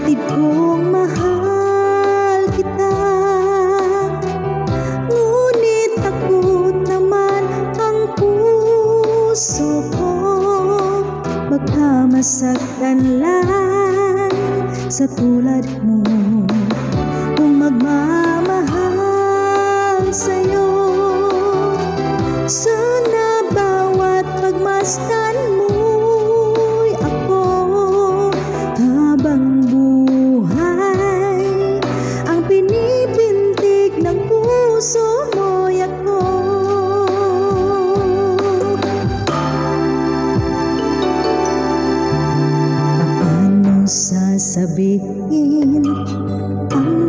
Batid kong mahal kita, ngunit takot naman ang puso ko. Baka masaktan lang sa tulad mo kung magmamahal sa'yo. Sana bawat pagmasdan mo'y ako, habang buhay ang pinipintig ng puso mo'y ako. Paano sasabihin ang